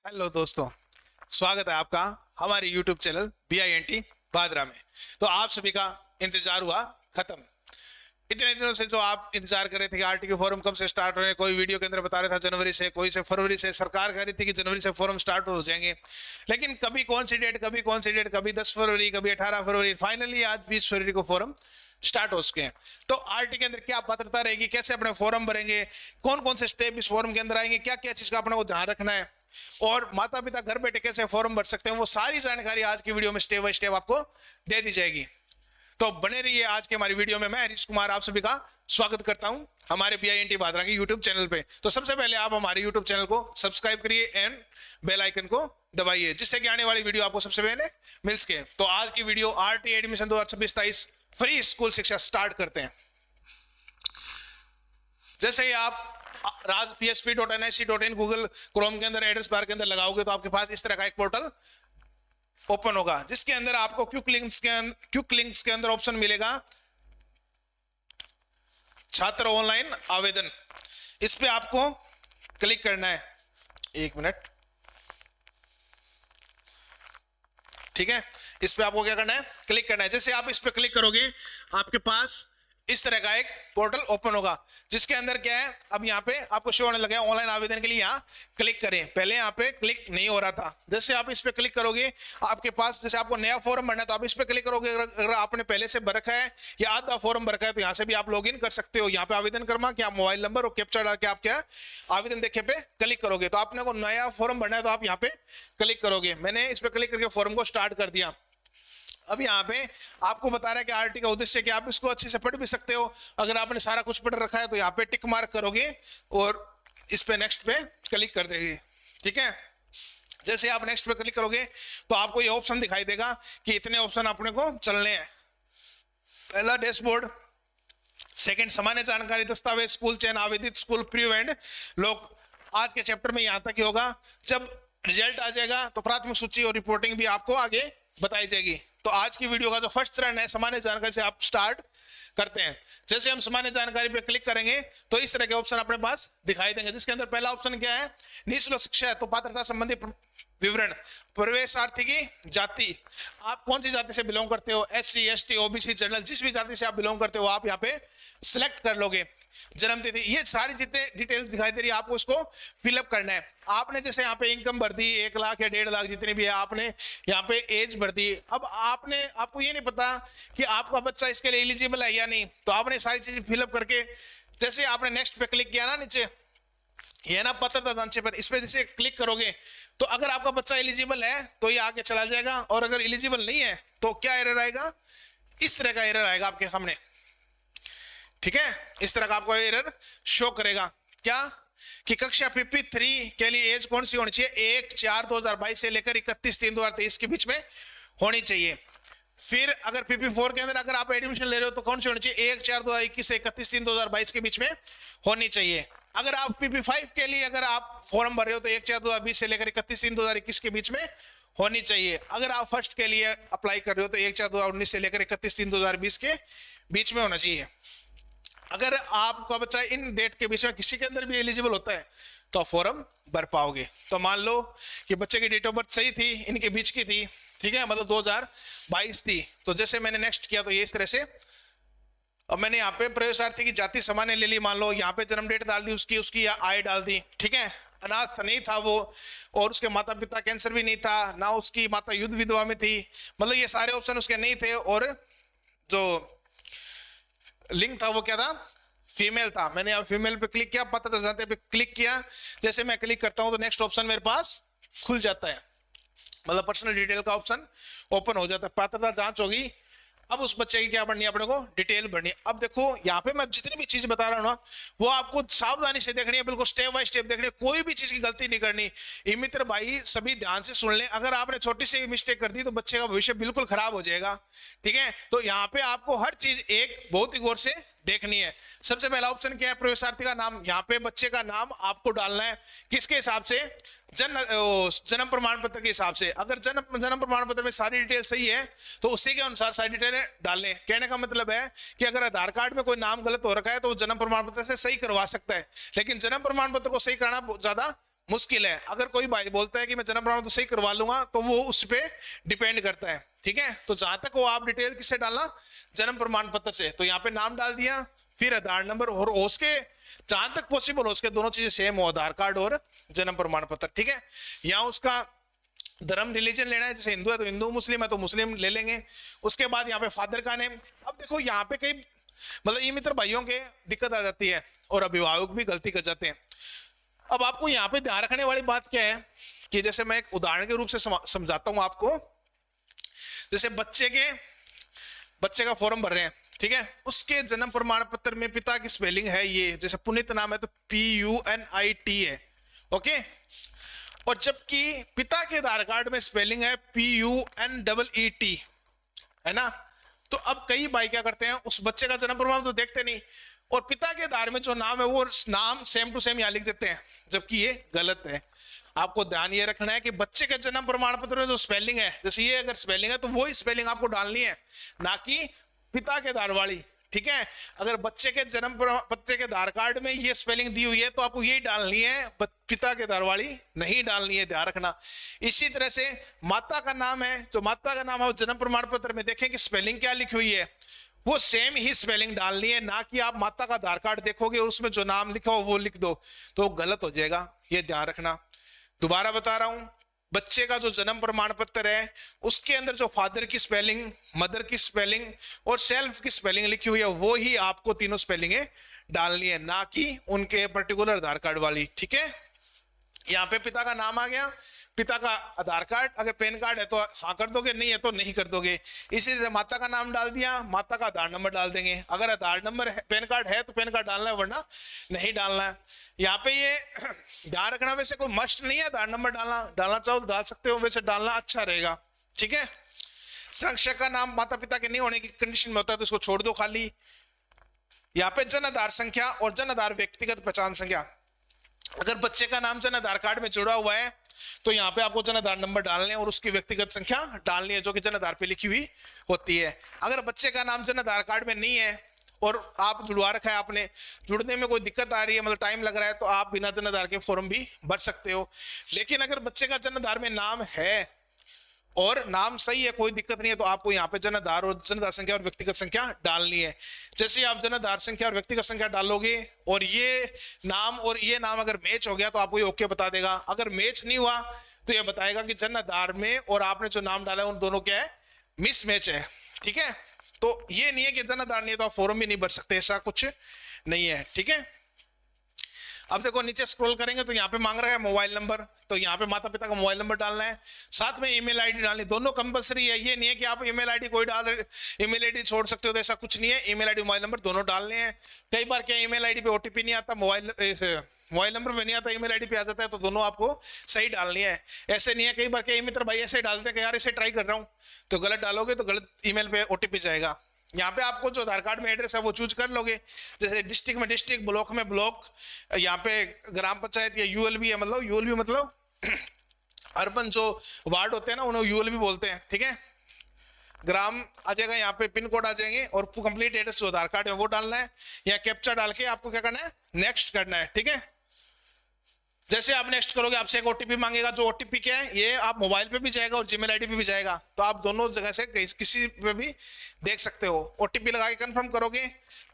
Hello दोस्तों, स्वागत है आपका हमारे YouTube चैनल BINT भादरा में। तो आप सभी का इंतजार हुआ खत्म। इतने दिनों से जो आप इंतजार कर रहे थे कि आरटी के फॉरम कब से स्टार्ट हो रहे हैं, कोई वीडियो के अंदर बता रहा था जनवरी से, कोई से फरवरी से, सरकार कह रही थी कि जनवरी से फॉरम स्टार्ट हो जाएंगे, लेकिन कभी कौन सी डेट, कभी कौन सी डेट, कभी 10 फरवरी, कभी 18 फरवरी, फाइनली आज 20 फरवरी को फॉरम स्टार्ट हो चुके हैं। तो आरटी के अंदर क्या पात्रता रहेगी, कैसे अपने फॉर्म भरेंगे, कौन कौन से स्टेप इस फॉर्म के अंदर आएंगे, क्या क्या चीज का अपने को ध्यान रखना है और माता पिता घर बैठे कैसे फॉर्म भर सकते हैं, वो सारी जानकारी आज की वीडियो में स्टेप बाय स्टेप आपको दे दी जाएगी। तो बने रहिए आज के हमारी वीडियो में। मैं हरीश कुमार आप सभी का स्वागत करता हूं हमारे BINT भादरा के यूट्यूब चैनल पे। तो सबसे पहले आप हमारे यूट्यूब चैनल को सब्सक्राइब करिए एंड बेल आइकन को दबाइए, जिससे कि आने वाली वीडियो आपको सबसे पहले मिल सके। तो आज की video RT admission 2026-27 free school शिक्षा स्टार्ट करते हैं। जैसे ही आप राज PSP.NIC.in गूगल क्रोम के अंदर एड्रेस बार के अंदर लगाओगे तो आपके पास इस तरह का एक पोर्टल ओपन होगा, जिसके अंदर आपको क्विक लिंक्स के अंदर ऑप्शन मिलेगा छात्र ऑनलाइन आवेदन। इस पे आपको क्लिक करना है। एक मिनट, ठीक है। इस पे आपको क्या करना है, क्लिक करना है। जैसे आप इस पे क्लिक करोगे आपके पास इस तरह का एक पोर्टल ओपन होगा, जिसके अंदर क्या है, अब यहाँ पे आपको शो होने लगा ऑनलाइन आवेदन के लिए। यहाँ क्लिक करें। पहले यहाँ पे क्लिक नहीं हो रहा था। जैसे आप इस पे क्लिक करोगे आपके पास, जैसे आपको नया फॉर्म भरना है तो आप इस पे क्लिक करोगे। अगर आपने पहले से भर रखा है या आधा फॉर्म भर रखा है तो यहाँ से भी आप लॉग इन कर सकते हो। यहाँ पे आवेदन करना क्या, मोबाइल नंबर और कैप्चा डाल के आप क्या आवेदन देखे पे क्लिक करोगे। तो आपने को नया फॉर्म भरना है तो आप यहाँ पे क्लिक करोगे। मैंने इस पे क्लिक करके फॉर्म को स्टार्ट कर दिया। अब यहाँ पे आपको बता रहा है कि आरटी का उद्देश्य कि आप इसको अच्छे से पढ़ भी सकते हो। अगर आपने सारा कुछ पढ़ रखा है तो यहाँ पे टिक मार्क करोगे और इस पे नेक्स्ट पे क्लिक कर देंगे, ठीक है। जैसे आप नेक्स्ट पे क्लिक करोगे तो आपको ये ऑप्शन दिखाई देगा कि इतने ऑप्शन अपने को चलने हैं। पहला डैशबोर्ड, सेकंड सामान्य जानकारी, दस्तावेज, स्कूल चयन, आवेदित स्कूल प्रीव्यू एंड लोग। आज के चैप्टर में यहाँ तक ही होगा। जब रिजल्ट आ जाएगा तो प्राथमिक सूची और रिपोर्टिंग भी आपको आगे बताई जाएगी। तो आज की वीडियो का जो फर्स्ट चरण है सामान्य जानकारी से आप स्टार्ट करते हैं। जैसे हम सामान्य जानकारी पे क्लिक करेंगे तो इस तरह के ऑप्शन अपने पास दिखाई देंगे, जिसके अंदर पहला ऑप्शन क्या है, निःशुल्क शिक्षा है तो पात्रता संबंधी विवरण, प्रवेशार्थी की जाति, आप कौन सी जाति से बिलोंग करते हो, SC ST OBC जनरल, जिस भी जाति से आप बिलोंग करते हो आप यहाँ पे सिलेक्ट कर लोगे। जन्म तिथि, ये सारी जितने डिटेल्स दिखाई दे रही है आपको इसको फिलअप करना है। आपने जैसे यहाँ पे इनकम भर दी 1 लाख या 1.5 लाख जितनी भी है, आपने यहाँ पे एज भर दी। अब आपको ये नहीं पता कि आपका बच्चा इसके लिए एलिजिबल है या नहीं, तो आपने सारी चीजें फिलअप करके जैसे आपने नेक्स्ट पे क्लिक किया ना, नीचे ये ना पात्रता जांच पर, इस पे जैसे क्लिक करोगे तो अगर आपका बच्चा एलिजिबल है तो ये आगे चला जाएगा, और अगर एलिजिबल नहीं है तो क्या एरर आएगा, इस तरह का एरर आएगा आपके सामने, ठीक है। इस तरह का आपको एरर शो करेगा क्या, कि कक्षा PP3 के लिए एज कौन सी होनी चाहिए, 1/4/2022 से लेकर 31/3/2023 के बीच में होनी चाहिए। फिर अगर PP4 के अंदर अगर आप एडमिशन ले रहे हो तो कौन सी होनी चाहिए, 1/4/2021 से 31/3/2022 के बीच में होनी चाहिए। अगर आप PP5 के लिए अगर आप फॉर्म भर रहे हो तो 1/4/2020 से लेकर 31/3/2021 के बीच में होनी चाहिए। अगर आप फर्स्ट के लिए अप्लाई कर रहे हो तो 1/4/2019 से लेकर 31/3/2020 के बीच में होना चाहिए। अगर आपका बच्चा इन डेट के बीच में किसी के अंदर भी एलिजिबल होता है तो आप फॉर्म भर पाओगे। तो मान लो कि बच्चे की डेट ऑफ बर्थ सही थी, इनके बीच की थी, ठीक है, मतलब 2022 थी। तो जैसे मैंने नेक्स्ट किया तो ये इस तरह से, अब मैंने यहाँ पे प्रवेशार्थी की जाति सामान्य ले ली, मान लो यहाँ पे जन्म डेट डाल दी उसकी या आय डाल दी, ठीक है। अनाथ नहीं था वो, और उसके माता पिता कैंसर भी नहीं था, ना उसकी माता युद्ध विधवा में थी, मतलब ये सारे ऑप्शन उसके नहीं थे। और जो लिंक था वो क्या था, फीमेल था। मैंने यहाँ फीमेल पे क्लिक किया, पात्रता जानते पे क्लिक किया। जैसे मैं क्लिक करता हूं तो नेक्स्ट ऑप्शन मेरे पास खुल जाता है, मतलब पर्सनल डिटेल का ऑप्शन ओपन हो जाता है। पात्रता जांच होगी, अब उस बच्चे की क्या भरनी है, अपने को डिटेल भरनी है। अब देखो यहाँ पे मैं जितनी भी चीज बता रहा हूँ ना वो आपको सावधानी से देखनी है, बिल्कुल स्टेप बाय स्टेप देखनी है, कोई भी चीज की गलती नहीं करनी। ये मित्र भाई सभी ध्यान से सुन लें, अगर आपने छोटी सी मिस्टेक कर दी तो बच्चे का भविष्य बिल्कुल खराब हो जाएगा, ठीक है। तो यहाँ पे आपको हर चीज एक बहुत ही गौर से देखनी है। सबसे पहला ऑप्शन क्या है, प्रवेशार्थी का नाम। यहाँ पे बच्चे का नाम आपको डालना है किसके हिसाब से, जन्म प्रमाण पत्र के हिसाब से। अगर जन्म प्रमाण पत्र में सारी डिटेल सही है तो उसी के अनुसार सारी डिटेल डालें। कहने का मतलब है कि अगर आधार कार्ड में कोई नाम गलत हो रखा है तो जन्म प्रमाण पत्र से सही करवा सकता है, लेकिन जन्म प्रमाण पत्र को सही कराना बहुत ज्यादा मुश्किल है। अगर कोई भाई बोलता है कि मैं जन्म प्रमाण तो सही करवा लूंगा, तो वो उस पर डिपेंड करता है, ठीक है। तो जहां तक वो आप डिटेल किससे डालना, जन्म प्रमाण पत्र से। तो यहाँ पे नाम डाल दिया, फिर आधार नंबर, और उसके जहां तक पॉसिबल हो उसके दोनों चीजें सेम हो, आधार कार्ड और जन्म प्रमाण पत्र, ठीक है। यहाँ उसका धर्म रिलीजन लेना है, जैसे हिंदू है तो हिंदू, मुस्लिम है तो मुस्लिम ले लेंगे। उसके बाद यहाँ पे फादर का नेम। अब देखो यहाँ पे कई मतलब ई मित्र भाइयों के दिक्कत आ जाती है और अभिभावक भी गलती कर जाते हैं। अब आपको यहाँ पे ध्यान रखने वाली बात क्या है कि जैसे मैं एक उदाहरण के रूप से समझाता हूं आपको। जैसे बच्चे का फॉर्म भर रहे हैं, ठीक है, उसके जन्म प्रमाण पत्र में पिता की स्पेलिंग है ये, जैसे पुनीत नाम है तो PUNIT है, ओके। और जबकि पिता के आधार कार्ड में स्पेलिंग है PUNEET, है ना। तो अब कई भाई क्या करते हैं, उस बच्चे का जन्म प्रमाण तो देखते नहीं, और पिता के आधार में जो नाम है वो नाम सेम टू सेम यहाँ लिख देते हैं, जबकि ये गलत है। आपको ध्यान ये रखना है कि बच्चे के जन्म प्रमाण पत्र में जो स्पेलिंग है, जैसे ये अगर स्पेलिंग है तो वही स्पेलिंग आपको डालनी है, ना कि पिता के आधार वाली, ठीक है। अगर बच्चे के आधार कार्ड में ये स्पेलिंग दी हुई है तो आपको यही डालनी है, पिता के आधार वाली नहीं डालनी है, ध्यान रखना। इसी तरह से माता का नाम है, जो माता का नाम है जन्म प्रमाण पत्र में देखें कि स्पेलिंग क्या लिखी हुई है, वो सेम ही स्पेलिंग डालनी है, ना कि आप माता का आधार कार्ड देखोगे और उसमें जो नाम लिखा हो वो लिख दो, तो गलत हो जाएगा, ये ध्यान रखना। दोबारा बता रहा हूं, बच्चे का जो जन्म प्रमाण पत्र है उसके अंदर जो फादर की स्पेलिंग, मदर की स्पेलिंग और सेल्फ की स्पेलिंग लिखी हुई है वो ही आपको तीनों स्पेलिंगें डालनी है, ना कि उनके पर्टिकुलर आधार कार्ड वाली, ठीक है। यहाँ पे पिता का नाम आ गया, पिता का आधार कार्ड, अगर पैन कार्ड है तो हाँ कर दोगे, नहीं है तो नहीं कर दोगे। इसी तरह माता का नाम डाल दिया, माता का आधार नंबर डाल देंगे। अगर आधार नंबर है, पैन कार्ड है तो पैन कार्ड डालना है, वरना नहीं डालना है। यहाँ पे ये ध्यान रखना, वैसे कोई मस्ट नहीं है आधार नंबर डालना चाहो तो डाल सकते हो, वैसे डालना अच्छा रहेगा, ठीक है। संरक्षक का नाम माता पिता के नहीं होने की कंडीशन में होता है तो इसको छोड़ दो खाली। यहाँ पे जन आधार संख्या और जन आधार व्यक्तिगत पहचान संख्या, अगर बच्चे का नाम जन आधार कार्ड में जुड़ा हुआ है तो यहाँ पे आपको जन आधार नंबर डालने और उसकी व्यक्तिगत संख्या डालनी है, जो कि जन आधार पे लिखी हुई होती है। अगर बच्चे का नाम जन आधार कार्ड में नहीं है और आप जुड़वा रखा है, आपने जुड़ने में कोई दिक्कत आ रही है, मतलब टाइम लग रहा है, तो आप बिना जन आधार के फॉर्म भी भर सकते हो। लेकिन अगर बच्चे का जन आधार में नाम है और नाम सही है, कोई दिक्कत नहीं है, तो आपको यहाँ पे जन आधार और जन आधार संख्या और व्यक्तिगत संख्या डालनी है। जैसे आप जन आधार संख्या और व्यक्तिगत संख्या डालोगे और ये नाम अगर मैच हो गया तो आपको ये ओके बता देगा। अगर मैच नहीं हुआ तो ये बताएगा कि जन आधार में और आपने जो नाम डाला है उन दोनों क्या है, मिस मैच है, ठीक है। तो ये नहीं है कि जन आधार नहीं है तो आप फॉर्म भी नहीं भर सकते, ऐसा कुछ नहीं है, ठीक है। अब देखो नीचे स्क्रॉल करेंगे तो यहाँ पे मांग रहा है मोबाइल नंबर, तो यहाँ पे माता पिता का मोबाइल नंबर डालना है, साथ में ईमेल आईडी डालनी, दोनों कंपलसरी है। ये नहीं है कि आप ईमेल आईडी कोई ईमेल आईडी छोड़ सकते हो, तो ऐसा कुछ नहीं है। ईमेल आईडी मोबाइल नंबर दोनों डालने हैं। कई बार क्या ईमेल आईडी पे ओटीपी नहीं आता, मोबाइल नंबर में नहीं आता, ईमेल आईडी पे आ जाता है, तो दोनों आपको सही डालनी है। ऐसे नहीं है, कई बार क्या मित्र भाई ऐसे डालते हैं कि यार इसे ट्राई कर रहा हूँ, तो गलत डालोगे तो गलत ईमेल पे ओटीपी जाएगा। यहाँ पे आपको जो आधार कार्ड में एड्रेस है वो चूज कर लोगे, जैसे डिस्ट्रिक्ट में डिस्ट्रिक्ट, ब्लॉक में ब्लॉक, यहाँ पे ग्राम पंचायत या यूएलबी है, मतलब यूएलबी मतलब अर्बन जो वार्ड होते हैं ना उन्हें यूएलबी बोलते हैं, ठीक है। ग्राम आ जाएगा, यहाँ पे पिन कोड आ जाएंगे और कंप्लीट एड्रेस जो आधार कार्ड है वो डालना है। यहाँ कैप्चा डाल के आपको क्या करना है, नेक्स्ट करना है, ठीक है। जैसे आप नेक्स्ट करोगे आपसे एक ओटीपी मांगेगा, जो ओटीपी क्या है ये आप मोबाइल पे भी जाएगा और जीमेल आईडी पे भी जाएगा, तो आप दोनों जगह से किसी पे भी देख सकते हो। ओटीपी लगा के कंफर्म करोगे,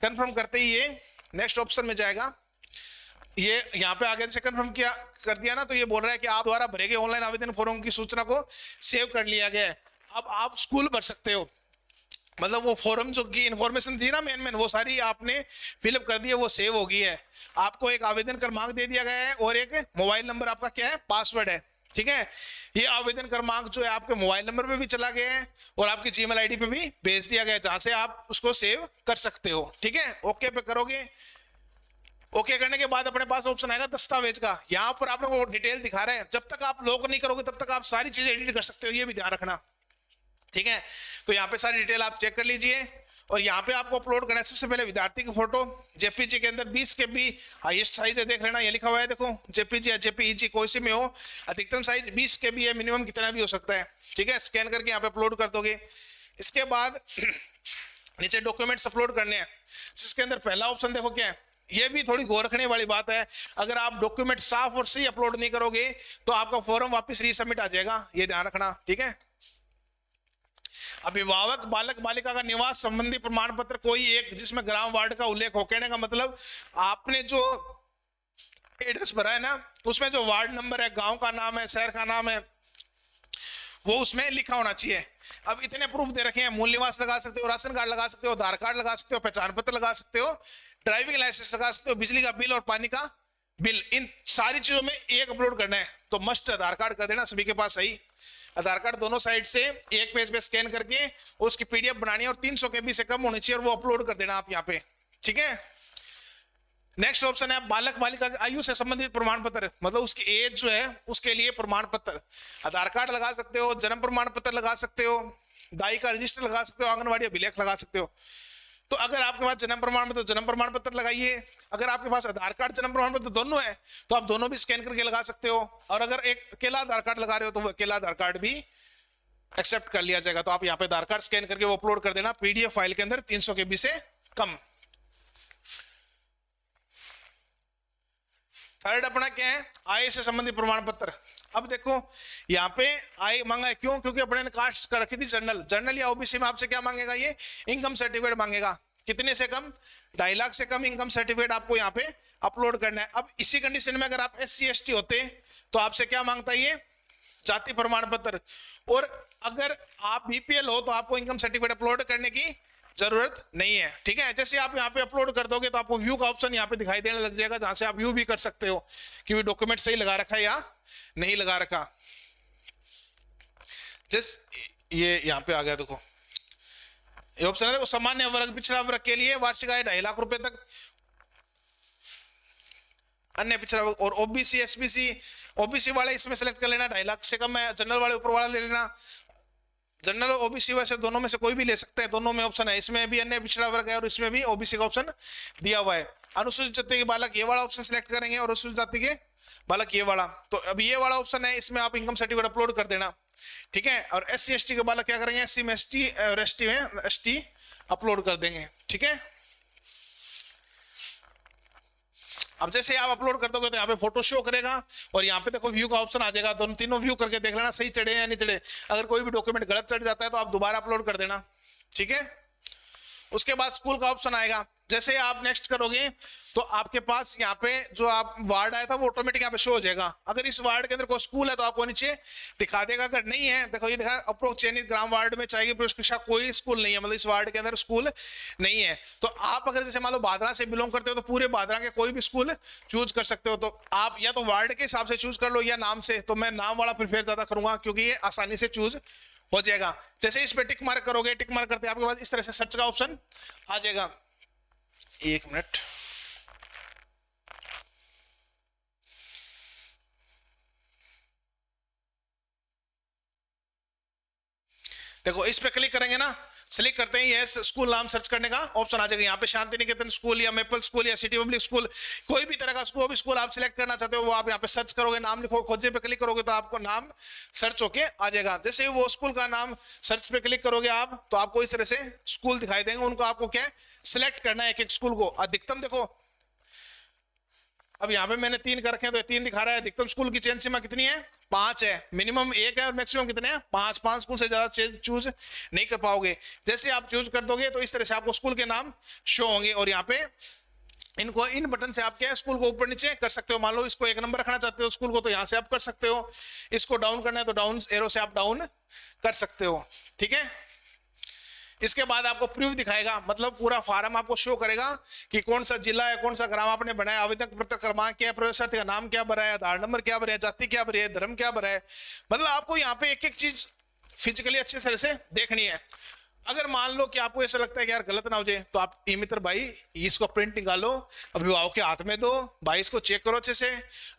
कंफर्म करते ही ये नेक्स्ट ऑप्शन में जाएगा। ये यहाँ पे आगे से कंफर्म किया कर दिया ना, तो ये बोल रहा है कि आप द्वारा भरे गए ऑनलाइन आवेदन फॉर्म की सूचना को सेव कर लिया गया है। अब आप स्कूल भर सकते हो, मतलब वो फॉर्म जो की इन्फॉर्मेशन थी ना मेन वो सारी आपने फिलअप कर दी है, वो सेव हो गई है। आपको एक आवेदन क्रमांक दे दिया गया है और एक मोबाइल नंबर आपका क्या है, पासवर्ड है, ठीक है। ये आवेदन क्रमांक जो है आपके मोबाइल नंबर पे भी चला गया है और आपकी जीमेल आईडी पे भी भेज दिया गया है, जहां से आप उसको सेव कर सकते हो, ठीक है। ओके पे करोगे, ओके करने के बाद अपने पास ऑप्शन आएगा दस्तावेज का। यहाँ पर आपने वो डिटेल दिखा रहे हैं, जब तक आप लॉक नहीं करोगे तब तक आप सारी चीजें एडिट कर सकते हो, ये भी ध्यान रखना, ठीक है। तो यहाँ पे सारी डिटेल आप चेक कर लीजिए और यहाँ पे आपको अपलोड करना है सबसे पहले विद्यार्थी की फोटो, जेपीजी के अंदर 20 KB हाईएस्ट साइज है, देख लेना ये लिखा हुआ है, देखो जेपीजी या जेपीईजी कोई सी में हो, अधिकतम साइज 20 KB है, मिनिमम कितना भी हो सकता है, ठीक है। स्कैन करके यहाँ पे अपलोड कर दोगे। इसके बाद नीचे डॉक्यूमेंट्स अपलोड करने हैं, जिसके अंदर पहला ऑप्शन देखो क्या है, ये भी थोड़ी गौर रखने वाली बात है। अगर आप डॉक्यूमेंट साफ और सही अपलोड नहीं करोगे तो आपका फॉर्म वापस रीसबमिट आ जाएगा, ये ध्यान रखना, ठीक है। अभिभावक बालक बालिका का निवास संबंधी प्रमाण पत्र कोई एक जिसमें ग्राम वार्ड का उल्लेख हो, कहने का मतलब आपने जो एड्रेस भरा है ना उसमें जो वार्ड नंबर है, गांव का नाम है, शहर का नाम है, वो उसमें लिखा होना चाहिए। अब इतने प्रूफ दे रखे हैं, मूल निवास लगा सकते हो, राशन कार्ड लगा सकते हो, आधार कार्ड लगा सकते हो, पहचान पत्र लगा सकते हो, ड्राइविंग लाइसेंस लगा सकते हो, बिजली का बिल और पानी का बिल, इन सारी चीजों में एक अपलोड करना है। तो मस्ट आधार कार्ड कर देना सभी के पास, सही आधार कार्ड दोनों साइड से एक पेज पे स्कैन करके उसकी पीडीएफ बनानी है और 300 KB से कम होनी चाहिए और वो अपलोड कर देना आप यहाँ पे, ठीक है। नेक्स्ट ऑप्शन है बालक बालिका की आयु से संबंधित प्रमाण पत्र, मतलब उसकी एज जो है उसके लिए प्रमाण पत्र, आधार कार्ड लगा सकते हो, जन्म प्रमाण पत्र लगा सकते हो, दाई का रजिस्टर लगा सकते हो, आंगनवाड़ी अभिलेख लगा सकते हो। तो अगर आपके पास जन्म प्रमाण पत्र, जन्म प्रमाण पत्र लगाइए। अगर आपके पास आधार कार्ड जन्म प्रमाण पत्र दोनों है तो आप दोनों भी स्कैन करके लगा सकते हो। और अगर एक अकेला आधार कार्ड लगा रहे हो तो वो अकेला आधार कार्ड भी एक्सेप्ट कर लिया जाएगा। तो आप यहाँ पे आधार कार्ड स्कैन करके वो अपलोड कर देना पीडीएफ फाइल के अंदर 300 KB से कम। थर्ड अपना क्या है, आय से संबंधित प्रमाण पत्र। अब देखो यहाँ पे आय मांगा है, क्यों? क्योंकि अपने ने कास्ट कर रखी थी जनरल, जनरल या ओबीसी में आपसे क्या मांगेगा, ये इनकम सर्टिफिकेट मांगेगा। कितने से कम? 2.5 लाख से कम इनकम सर्टिफिकेट आपको यहाँ पे अपलोड करना है। अब इसी कंडीशन में अगर आप SC ST होते तो आपसे क्या मांगता है, ये जाति प्रमाण पत्र। और अगर आप BPL हो तो आपको इनकम सर्टिफिकेट अपलोड करने की जरूरत नहीं है, ठीक है। जैसे आप यहाँ पे अपलोड कर दोगे तो आपको व्यू का ऑप्शन यहाँ पे दिखाई देने लग जाएगा, जहां से आप व्यू भी कर सकते हो कि डॉक्यूमेंट सही लगा रखा है या नहीं लगा रखा। ये यहाँ पे आ गया, देखो ये ऑप्शन है, देखो सामान्य वर्ग पिछड़ा वर्ग के लिए वार्षिक आय 2.5 लाख रुपए तक, अन्य पिछड़ा वर्ग और OBC SBC, OBC वाले इसमें सेलेक्ट कर लेना, 2.5 लाख से कम है, जनरल वाले ऊपर वाला ले लेना। जनरल और OBC वैसे दोनों में से कोई भी ले सकते हैं, दोनों में ऑप्शन है, इसमें भी अन्य पिछड़ा वर्ग है और इसमें भी OBC का ऑप्शन दिया हुआ है। अनुसूचित जाति के बालक ये वाला ऑप्शन सेलेक्ट करेंगे और अनुसूचित जाति के बालक ये वाला। तो अब ये वाला ऑप्शन है, इसमें आप इनकम सर्टिफिकेट अपलोड कर देना, ठीक है। और SC ST के बालक क्या करेंगे, SC में ST और ST में ST अपलोड कर देंगे, ठीक है। अब जैसे आप अपलोड कर दोगे तो यहाँ पे फोटो शो करेगा और यहाँ पे देखो व्यू का ऑप्शन आ जाएगा, दोनों तीनों व्यू करके देख लेना सही चढ़े या नहीं चढ़े। अगर कोई भी डॉक्यूमेंट गलत चढ़ जाता है तो आप दोबारा अपलोड कर देना, ठीक है। उसके बाद स्कूल का ऑप्शन आएगा। जैसे आप नेक्स्ट करोगे तो आपके पास यहाँ पे जो आप वार्ड आया था वो ऑटोमेटिक यहाँ पे शो हो जाएगा। अगर इस वार्ड के अंदर कोई स्कूल है तो आपको नीचे दिखा देगा, अगर नहीं है देखो ये दिखा अप्रोच चयनित ग्राम वार्ड में चाहिए शिक्षा कोई स्कूल नहीं है, मतलब इस वार्ड के अंदर स्कूल नहीं है। तो आप अगर जैसे मान लो बादरा से बिलोंग करते हो तो पूरे बादरा के कोई भी स्कूल चूज कर सकते हो। तो आप या तो वार्ड के हिसाब से चूज कर लो या नाम से, तो मैं नाम वाला प्रिफेयर ज्यादा करूंगा क्योंकि ये आसानी से चूज हो जाएगा। जैसे इस पे टिक मार्क करोगे, टिक मार्क करते आपके पास इस तरह से सर्च का ऑप्शन आ जाएगा। एक मिनट, देखो इस पे क्लिक करेंगे ना, सेलेक्ट करते ही यस स्कूल नाम सर्च करने का ऑप्शन आ जाएगा। यहाँ पे शांति निकेतन स्कूल या मेपल स्कूल या सिटी पब्लिक स्कूल, कोई भी तरह का स्कूल आप सिलेक्ट करना चाहते हो वो आप यहाँ पे सर्च करोगे, नाम लिखो, खोजे पे क्लिक करोगे तो आपको नाम सर्च होके आ जाएगा। जैसे वो स्कूल का नाम सर्च पे क्लिक करोगे आप तो आपको इस तरह से स्कूल दिखाई देंगे, उनको आपको क्या सिलेक्ट करना है एक एक स्कूल को। अधिकतम देखो अब यहाँ पे मैंने 3 कर रखे हैं तो 3 दिखा रहा है। अधिकतम स्कूल की चयन सीमा कितनी है? 5 है। मिनिमम 1 है और मैक्सिमम कितने हैं? 5 स्कूल से ज्यादा चूज नहीं कर पाओगे। जैसे आप चूज कर दोगे तो इस तरह से आपको स्कूल के नाम शो होंगे और यहाँ पे इनको इन बटन से आप क्या स्कूल को ऊपर नीचे कर सकते हो। मान लो इसको 1 नंबर रखना चाहते हो स्कूल को तो यहाँ से आप कर सकते हो, इसको डाउन करना है तो डाउन एरो से आप डाउन कर सकते हो, ठीक है। इसके बाद आपको प्रूफ दिखाएगा, मतलब पूरा फार्म आपको शो करेगा कि कौन सा जिला है, कौन सा ग्राम आपने बनाया, आवेदन पत्र क्रमांक क्या है, प्रवेशार्थी का नाम क्या भरा है, आधार नंबर क्या भरा है, जाति क्या भरी है, धर्म क्या भरा है। मतलब आपको यहाँ पे एक एक चीज फिजिकली अच्छे तरह से देखनी है। अगर मान लो कि आपको ऐसा लगता है कि यार गलत ना हो जाए तो आप ई मित्र भाई इसको प्रिंट निकालो, अभिभावक के हाथ में दो, भाई इसको चेक करो अच्छे से,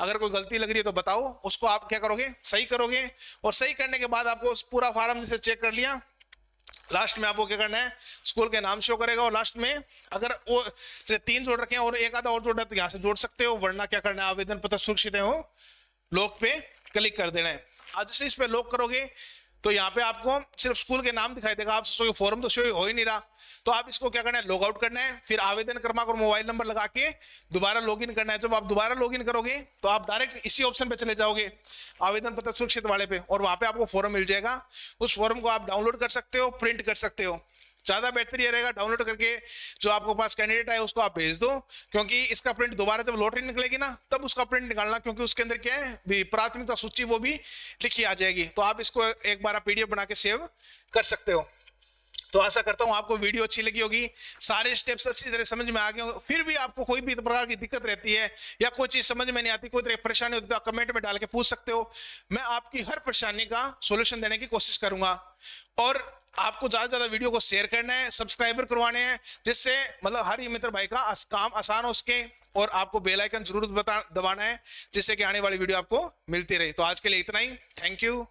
अगर कोई गलती लग रही है तो बताओ, उसको आप क्या करोगे सही करोगे। और सही करने के बाद आपको पूरा फार्म जैसे चेक कर लिया, लास्ट में आपको क्या करना है स्कूल के नाम शो करेगा और लास्ट में अगर वो 3 जोड़ रखे हैं और एक आधा और जोड़ है तो यहाँ से जोड़ सकते हो, वरना क्या करना है आवेदन पत्र सुरक्षित हो लॉक पे क्लिक कर देना है। आज से इस पे लॉक करोगे तो यहाँ पे आपको सिर्फ स्कूल के नाम दिखाई देगा, आप सोचोगे फॉर्म तो शो हो ही नहीं रहा। तो आप इसको क्या करना है, लॉग आउट करना है, फिर आवेदन क्रमांक और मोबाइल नंबर लगा के दोबारा लॉगिन करना है। जब आप दोबारा लॉगिन करोगे तो आप डायरेक्ट इसी ऑप्शन पे चले जाओगे, आवेदन पत्र सुरक्षित वाले पे, और वहां पे आपको फॉर्म मिल जाएगा। उस फॉर्म को आप डाउनलोड कर सकते हो, प्रिंट कर सकते हो। ज्यादा बेहतर ये रहेगा डाउनलोड करके जो आपके पास कैंडिडेट है उसको आप भेज दो, क्योंकि इसका प्रिंट दोबारा जब लॉटरी निकलेगी ना तब उसका प्रिंट निकालना, क्योंकि उसके अंदर क्या है भी प्राथमिकता सूची वो भी लिखी आ जाएगी। तो आप इसको एक बार पीडीएफ बना के सेव कर सकते हो। तो आशा करता हूं आपको वीडियो अच्छी लगी होगी, सारे स्टेप्स अच्छी तरह समझ में आ गए होंगे। फिर भी आपको कोई भी प्रकार की दिक्कत रहती है या कोई चीज समझ में नहीं आती, कोई तरह परेशानी होती है तो आप कमेंट में डाल के पूछ सकते हो। मैं आपकी हर परेशानी का सोल्यूशन देने की कोशिश करूंगा। और आपको ज्यादा से ज्यादा वीडियो को शेयर करना है, सब्सक्राइबर करवाने हैं, जिससे मतलब हर मित्र भाई का काम आसान हो सके। और आपको बेल आइकन जरूर दबाना है, जिससे कि आने वाली वीडियो आपको मिलती रहे। तो आज के लिए इतना ही, थैंक यू।